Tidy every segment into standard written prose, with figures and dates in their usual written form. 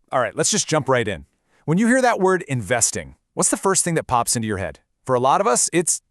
All right, let's just jump right in. When you hear that word investing, what's the first thing that pops into your head? For a lot of us, it's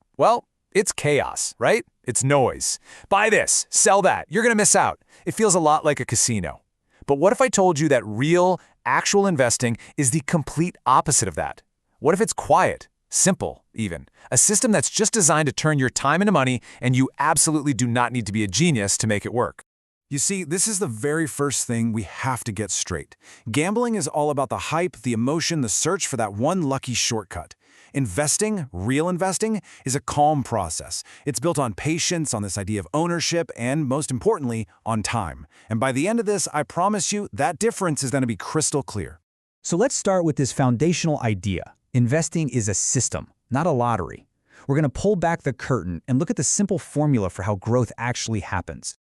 chaos, right? It's noise. Buy this, sell that, you're gonna miss out. It feels a lot like a casino. But what if I told you that real, actual investing is the complete opposite of that? What if it's quiet, simple even, a system that's just designed to turn your time into money and you absolutely do not need to be a genius to make it work? You see, this is the very first thing we have to get straight. Gambling is all about the hype, the emotion, the search for that one lucky shortcut. Investing, real investing, is a calm process. It's built on patience, on this idea of ownership, and most importantly, on time. And by the end of this, I promise you, that difference is going to be crystal clear. So let's start with this foundational idea. Investing is a system, not a lottery. We're going to pull back the curtain and look at the simple formula for how growth actually happens.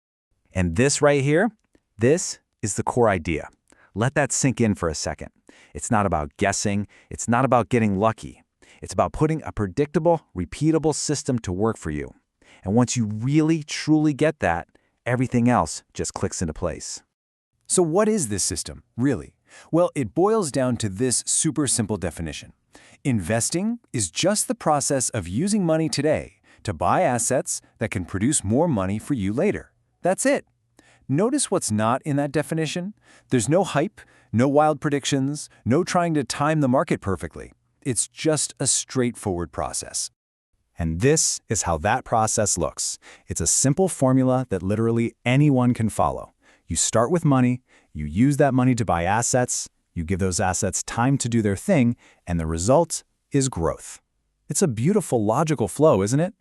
And this right here, this is the core idea. Let that sink in for a second. It's not about guessing. It's not about getting lucky. It's about putting a predictable, repeatable system to work for you. And once you really, truly get that, everything else just clicks into place. So what is this system, really? Well, it boils down to this super simple definition. Investing is just the process of using money today to buy assets that can produce more money for you later. That's it. Notice what's not in that definition. There's no hype, no wild predictions, no trying to time the market perfectly. It's just a straightforward process. And this is how that process looks. It's a simple formula that literally anyone can follow. You start with money, you use that money to buy assets, you give those assets time to do their thing, and the result is growth. It's a beautiful logical flow, isn't it?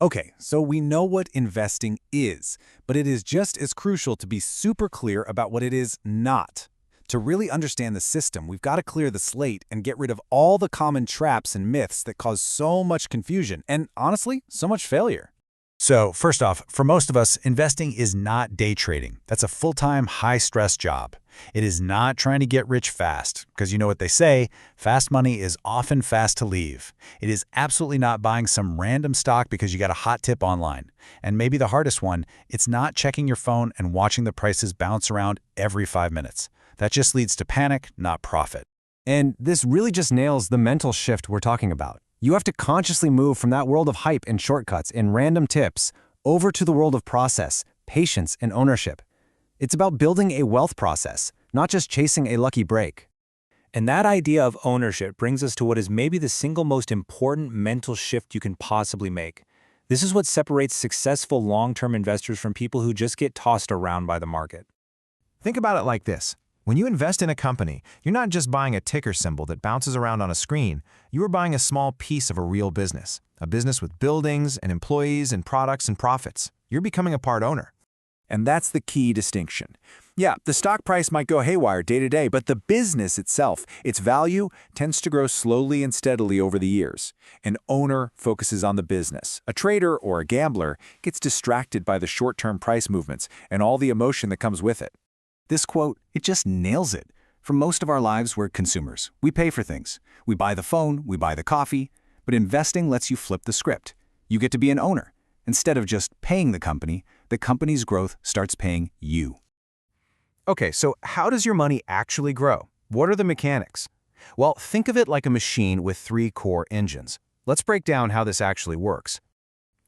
Okay, so we know what investing is, but it is just as crucial to be super clear about what it is not. To really understand the system, we've got to clear the slate and get rid of all the common traps and myths that cause so much confusion and, honestly, so much failure. So, first off, for most of us, investing is not day trading. That's a full-time, high-stress job. It is not trying to get rich fast, because you know what they say, fast money is often fast to leave. It is absolutely not buying some random stock because you got a hot tip online. And maybe the hardest one, it's not checking your phone and watching the prices bounce around every 5 minutes. That just leads to panic, not profit. And this really just nails the mental shift we're talking about. You have to consciously move from that world of hype and shortcuts and random tips over to the world of process, patience, and ownership. It's about building a wealth process, not just chasing a lucky break. And that idea of ownership brings us to what is maybe the single most important mental shift you can possibly make. This is what separates successful long-term investors from people who just get tossed around by the market. Think about it like this. When you invest in a company, you're not just buying a ticker symbol that bounces around on a screen. You are buying a small piece of a real business, a business with buildings and employees and products and profits. You're becoming a part owner. And that's the key distinction. Yeah, the stock price might go haywire day to day, but the business itself, its value, tends to grow slowly and steadily over the years. An owner focuses on the business. A trader or a gambler gets distracted by the short-term price movements and all the emotion that comes with it. This quote, it just nails it. For most of our lives, we're consumers. We pay for things. We buy the phone, we buy the coffee, but investing lets you flip the script. You get to be an owner. Instead of just paying the company's growth starts paying you. Okay, so how does your money actually grow? What are the mechanics? Well, think of it like a machine with 3 core engines. Let's break down how this actually works.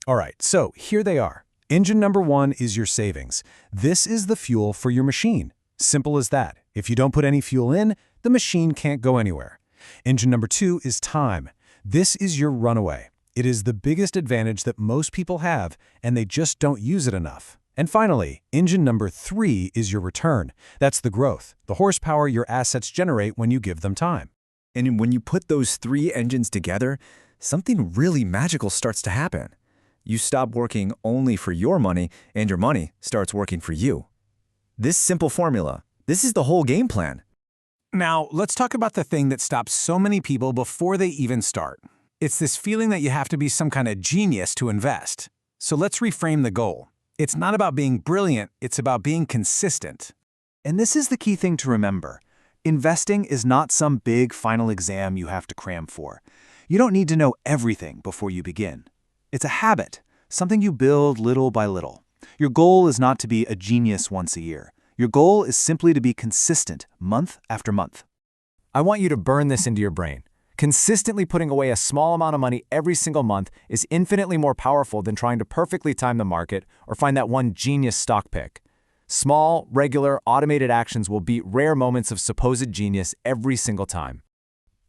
All right, so here they are. Engine number 1 is your savings. This is the fuel for your machine. Simple as that. If you don't put any fuel in, the machine can't go anywhere. Engine number 2 is time. This is your runaway. It is the biggest advantage that most people have, and they just don't use it enough. And finally, engine number 3 is your return. That's the growth, the horsepower your assets generate when you give them time. And when you put those 3 engines together, something really magical starts to happen. You stop working only for your money, and your money starts working for you. This simple formula, this is the whole game plan. Now, let's talk about the thing that stops so many people before they even start. It's this feeling that you have to be some kind of genius to invest. So let's reframe the goal. It's not about being brilliant, it's about being consistent. And this is the key thing to remember. Investing is not some big final exam you have to cram for. You don't need to know everything before you begin. It's a habit, something you build little by little. Your goal is not to be a genius once a year. Your goal is simply to be consistent month after month. I want you to burn this into your brain. Consistently putting away a small amount of money every single month is infinitely more powerful than trying to perfectly time the market or find that one genius stock pick. Small, regular, automated actions will beat rare moments of supposed genius every single time.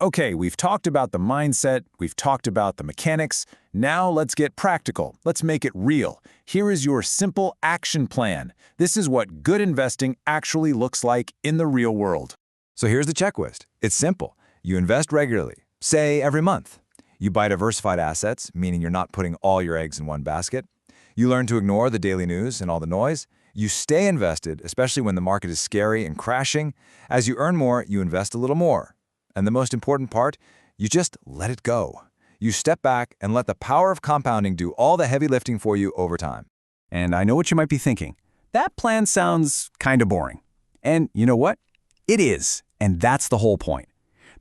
Okay, we've talked about the mindset, we've talked about the mechanics. Now let's get practical. Let's make it real. Here is your simple action plan. This is what good investing actually looks like in the real world. So here's the checklist. It's simple. You invest regularly, say every month. You buy diversified assets, meaning you're not putting all your eggs in one basket. You learn to ignore the daily news and all the noise. You stay invested, especially when the market is scary and crashing. As you earn more, you invest a little more. And the most important part, you just let it go. You step back and let the power of compounding do all the heavy lifting for you over time. And I know what you might be thinking. That plan sounds kind of boring. And you know what? It is, and that's the whole point.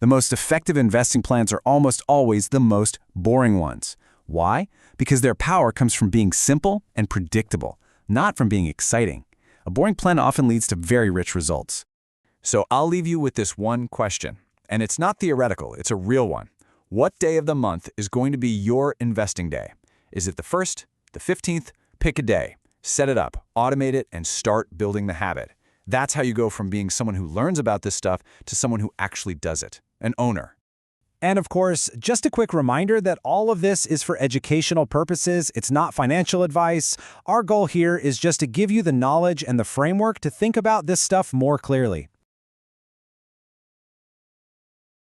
The most effective investing plans are almost always the most boring ones. Why? Because their power comes from being simple and predictable, not from being exciting. A boring plan often leads to very rich results. So I'll leave you with this one question. And it's not theoretical, it's a real one. What day of the month is going to be your investing day? Is it the 1st, the 15th? Pick a day, set it up, automate it, and start building the habit. That's how you go from being someone who learns about this stuff to someone who actually does it, an owner. And of course, just a quick reminder that all of this is for educational purposes. It's not financial advice. Our goal here is just to give you the knowledge and the framework to think about this stuff more clearly.